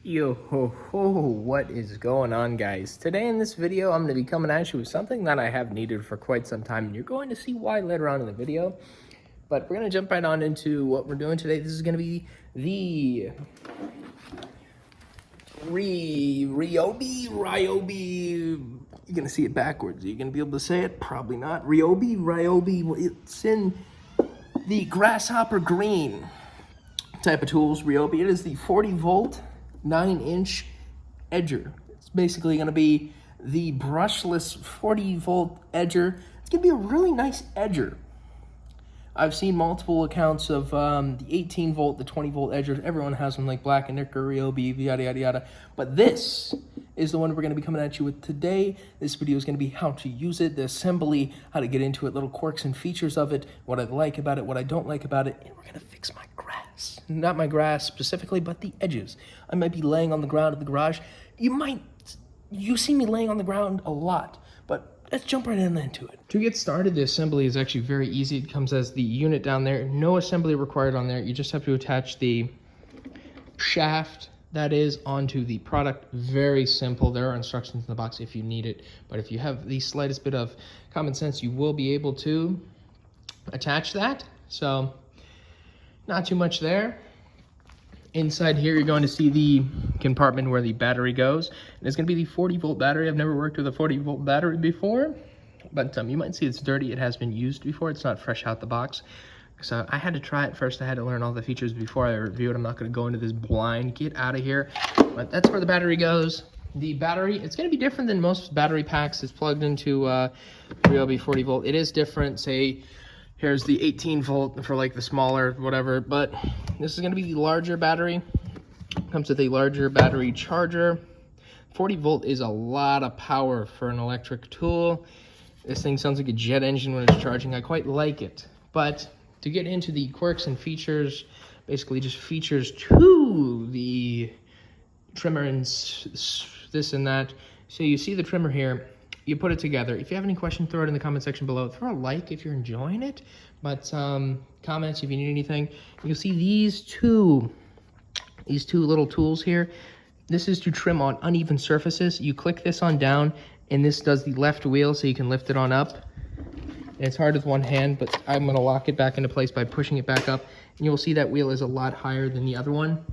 Yo ho ho, what is going on, guys? Today in this video I'm going to be coming at you with something that I have needed for quite some time, and you're going to see why later on in the video. But we're going to jump right on into what we're doing today. This is going to be the Ryobi, you're going to see it backwards. Are you going to be able to say it? Probably not. Ryobi, it's in the grasshopper green type of tools, Ryobi. It is the 40 volt 9-inch edger. It's basically going to be the brushless 40 volt edger. It's going to be a really nice edger. I've seen multiple accounts of the 18 volt, the 20 volt edgers. Everyone has them, like Black & Decker, Ryobi, yada yada yada. But this is the one we're going to be coming at you with today. This video is going to be how to use it, the assembly, how to get into it, little quirks and features of it, what I like about it, what I don't like about it, and we're going to fix my grass. Not my grass specifically, but the edges. I might be laying on the ground of the garage. You see me laying on the ground a lot, but let's jump right into it. To get started, the assembly is actually very easy. It comes as the unit down there. No assembly required on there. You just have to attach the shaft, that is, onto the product. Very simple. There are instructions in the box if you need it, but if you have the slightest bit of common sense, you will be able to attach that. So not too much there. Inside here, you're going to see the compartment where the battery goes. And it's going to be the 40 volt battery. I've never worked with a 40 volt battery before, but you might see it's dirty. It has been used before. It's not fresh out the box. So I had to try it first. I had to learn all the features before I review it. I'm not going to go into this blind. Get out of here. But that's where the battery goes. The battery, it's going to be different than most battery packs. It's plugged into Ryobi 40 volt. It is different. Say, here's the 18 volt for like the smaller whatever, but this is going to be the larger battery. Comes with a larger battery charger. 40 volt is a lot of power for an electric tool. This thing sounds like a jet engine when it's charging. I quite like it. But to get into the quirks and features, basically just features to the trimmer and this and that. So you see the trimmer here. You put it together. If you have any questions, throw it in the comment section below. Throw a like if you're enjoying it, but comments if you need anything. You'll see these two little tools here. This is to trim on uneven surfaces. You click this on down, and this does the left wheel, so you can lift it on up. And it's hard with one hand, but I'm going to lock it back into place by pushing it back up. And you'll see that wheel is a lot higher than the other one.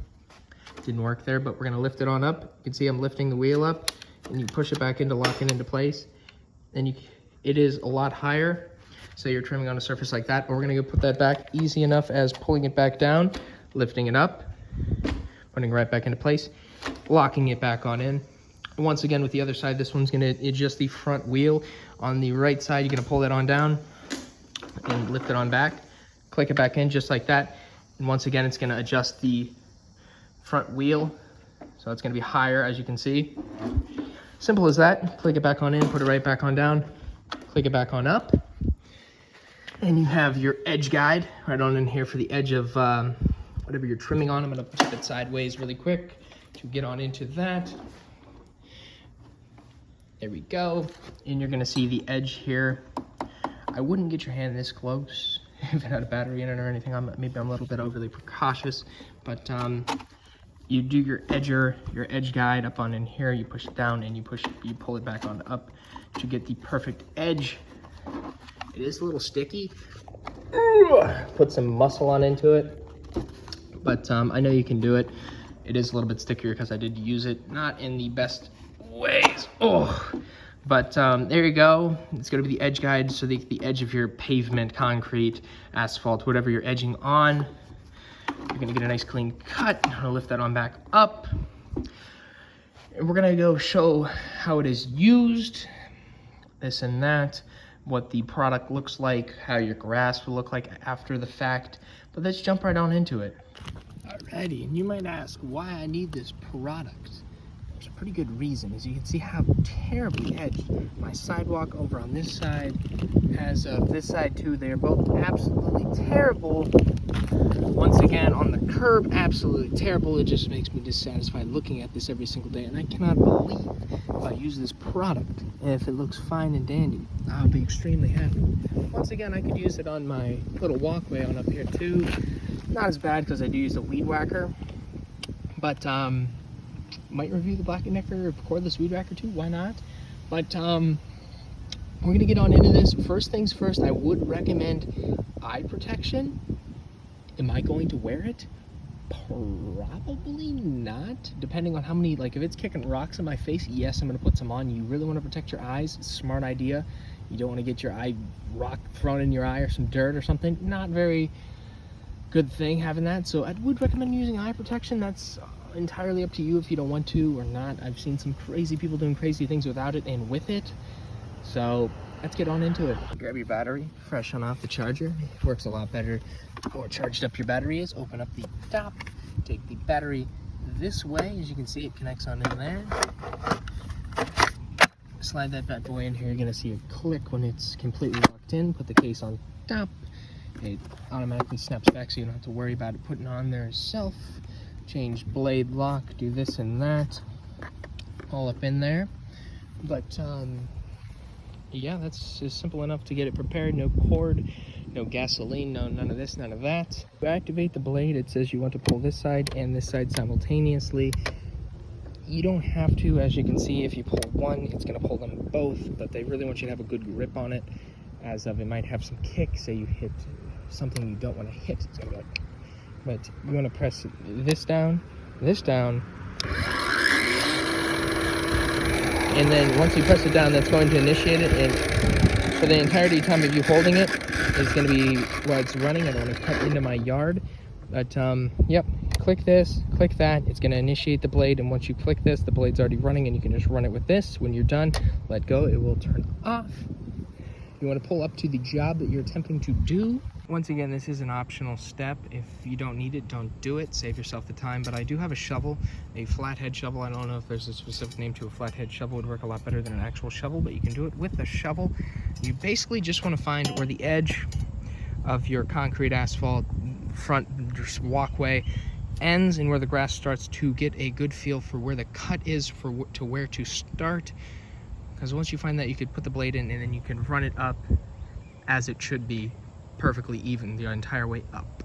Didn't work there, but we're going to lift it on up. You can see I'm lifting the wheel up, and you push it back in to lock it into place. And it is a lot higher, so you're trimming on a surface like that. But we're going to go put that back easy enough as pulling it back down, lifting it up, putting it right back into place, locking it back on in. Once again, with the other side, this one's going to adjust the front wheel. On the right side, you're going to pull that on down and lift it on back, click it back in just like that. And once again, it's going to adjust the front wheel, so it's going to be higher, as you can see. Simple as that. Click it back on in, put it right back on down, click it back on up, and you have your edge guide right on in here for the edge of whatever you're trimming on. I'm going to put it sideways really quick to get on into that. There we go. And you're going to see the edge here. I wouldn't get your hand this close if it had a battery in it or anything. Maybe I'm a little bit overly precautious, but you do your edge guide up on in here. You push it down and you pull it back on up to get the perfect edge. It is a little sticky. Put some muscle on into it, but I know you can do it. It is a little bit stickier because I did use it not in the best ways. But there you go. It's going to be the edge guide, so the edge of your pavement, concrete, asphalt, whatever you're edging on. You're going to get a nice clean cut. I'm going to lift that on back up. And we're going to go show how it is used, this and that, what the product looks like, how your grass will look like after the fact. But let's jump right on into it. Alrighty, and you might ask why I need this product. There's a pretty good reason. As you can see how terribly edged my sidewalk over on this side, as of this side too, they're both absolutely terrible. Once again, on the curb, absolutely terrible. It just makes me dissatisfied looking at this every single day, and I cannot believe if I use this product, and if it looks fine and dandy, I'll be extremely happy. Once again, I could use it on my little walkway on up here too. Not as bad because I do use a weed whacker, but Might review the Black & Decker cordless weed whacker too, why not? But we're gonna get on into this. First things first, I would recommend eye protection. Am I going to wear it? Probably not, depending on how many, like if it's kicking rocks in my face, yes, I'm gonna put some on. You really want to protect your eyes. Smart idea. You don't want to get your rock thrown in your eye or some dirt or something. Not very good thing having that. So I would recommend using eye protection. That's entirely up to you if you don't want to or not. I've seen some crazy people doing crazy things without it and with it. So let's get on into it. Grab your battery, fresh on off the charger. It works a lot better the more charged up your battery is. Open up the top, take the battery this way. As you can see, it connects on in there. Slide that bad boy in here. You're gonna see it click when it's completely locked in. Put the case on top. It automatically snaps back so you don't have to worry about it putting on there yourself. Change blade lock, do this and that, all up in there. But yeah, that's just simple enough to get it prepared. No cord, no gasoline, no none of this, none of that. To activate the blade, it says you want to pull this side and this side simultaneously. You don't have to, as you can see. If you pull one, it's going to pull them both, but they really want you to have a good grip on it, as of it might have some kick. Say you hit something you don't want to hit, it's going to be like, but you want to press this down, and then once you press it down, that's going to initiate it, and for the entirety time of you holding it, it's going to be while it's running. I don't want to cut into my yard, but yep, click this, click that, it's going to initiate the blade, and once you click this, the blade's already running, and you can just run it with this. When you're done, let go, it will turn off. You want to pull up to the job that you're attempting to do. Once again, this is an optional step. If you don't need it, don't do it. Save yourself the time. But I do have a shovel, a flathead shovel. I don't know if there's a specific name to a flathead shovel. It would work a lot better than an actual shovel, but you can do it with a shovel. You basically just want to find where the edge of your concrete asphalt front walkway ends and where the grass starts, to get a good feel for where the cut is to where to start. Because once you find that, you could put the blade in and then you can run it up as it should be, perfectly even the entire way up.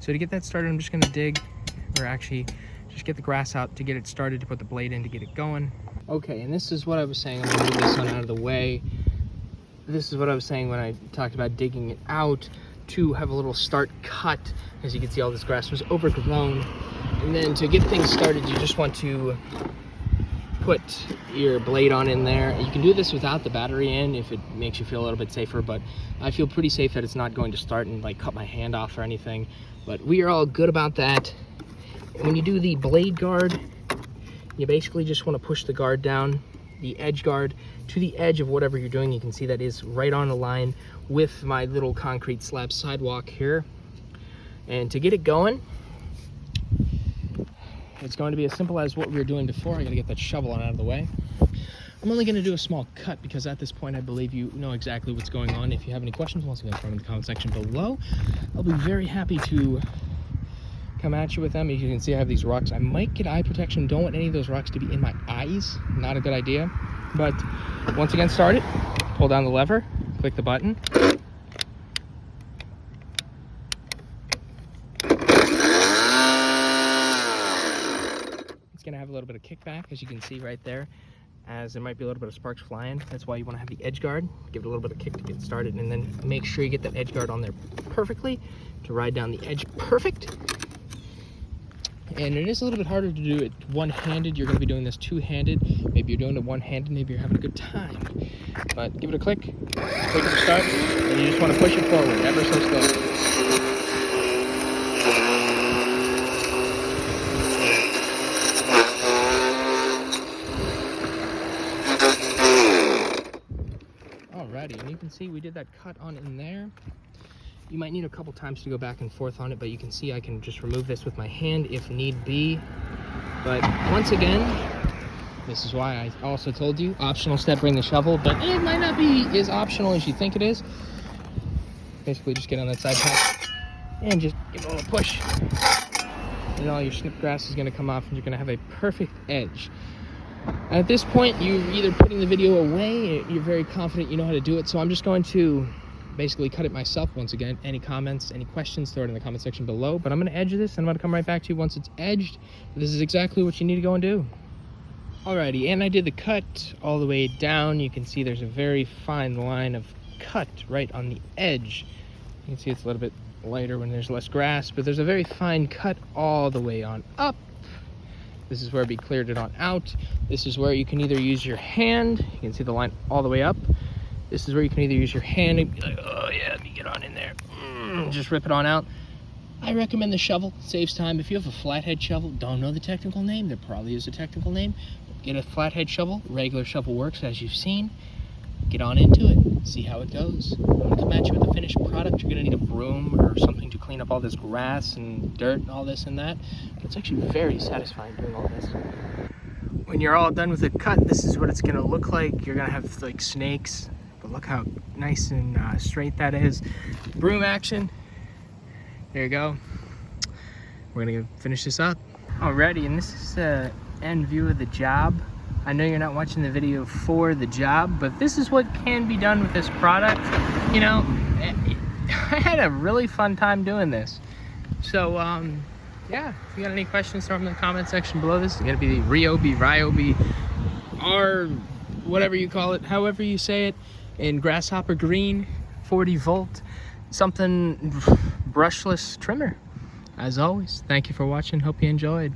So to get that started, I'm just going to dig, or actually just get the grass out to get it started, to put the blade in to get it going. Okay, and this is what I was saying. I'm going to move this one out of the way. This is what I was saying when I talked about digging it out, to have a little start cut. As you can see, all this grass was overgrown. And then to get things started, you just want to put your blade on in there. You can do this without the battery in if it makes you feel a little bit safer, but I feel pretty safe that it's not going to start and like cut my hand off or anything. But we are all good about that. And when you do the blade guard, you basically just want to push the guard down, the edge guard, to the edge of whatever you're doing. You can see that is right on the line with my little concrete slab sidewalk here. And to get it going, it's going to be as simple as what we were doing before. I got to get that shovel out of the way. I'm only going to do a small cut because at this point I believe you know exactly what's going on. If you have any questions, once again, throw them in the comment section below. I'll be very happy to come at you with them. As you can see, I have these rocks. I might get eye protection. Don't want any of those rocks to be in my eyes. Not a good idea. But once again, start it. Pull down the lever. Click the button. Going to have a little bit of kickback, as you can see right there, as there might be a little bit of sparks flying. That's why you want to have the edge guard. Give it a little bit of kick to get started, and then make sure you get that edge guard on there perfectly to ride down the edge perfect. And it is a little bit harder to do it one-handed. You're going to be doing this two-handed. Maybe you're doing it one-handed, maybe you're having a good time. But give it a click to start, and you just want to push it forward ever so slowly. And you can see we did that cut on in there. You might need a couple times to go back and forth on it, but you can see I can just remove this with my hand if need be. But once again, this is why I also told you, optional step, bring the shovel, but it might not be as optional as you think it is. Basically just get on that side pack and just give it a little push. And all your snip grass is going to come off and you're going to have a perfect edge. At this point, you're either putting the video away, you're very confident you know how to do it, so I'm just going to basically cut it myself. Once again, any comments, any questions, throw it in the comment section below. But I'm going to edge this, and I'm going to come right back to you once it's edged. This is exactly what you need to go and do. Alrighty, and I did the cut all the way down. You can see there's a very fine line of cut right on the edge. You can see it's a little bit lighter when there's less grass, but there's a very fine cut all the way on up. This is where we cleared it on out. This is where you can either use your hand. You can see the line all the way up. This is where you can either use your hand and be like, oh yeah, let me get on in there. Just rip it on out. I recommend the shovel. It saves time. If you have a flathead shovel, don't know the technical name, there probably is a technical name. Get a flathead shovel. Regular shovel works, as you've seen. Get on into it. See how it goes. I'm going to come at you with a finished product. You're going to need a broom or something to clean up all this grass and dirt and all this and that. But it's actually very satisfying doing all this. When you're all done with the cut, this is what it's going to look like. You're going to have like snakes. But look how nice and straight that is. Broom action. There you go. We're going to finish this up. Alrighty, and this is the end view of the job. I know you're not watching the video for the job, but this is what can be done with this product. You know, I had a really fun time doing this. So, yeah, if you got any questions, throw them in the comment section below. This is going to be the Ryobi, or whatever you call it, however you say it, in grasshopper green, 40 volt, something brushless trimmer. As always, thank you for watching. Hope you enjoyed.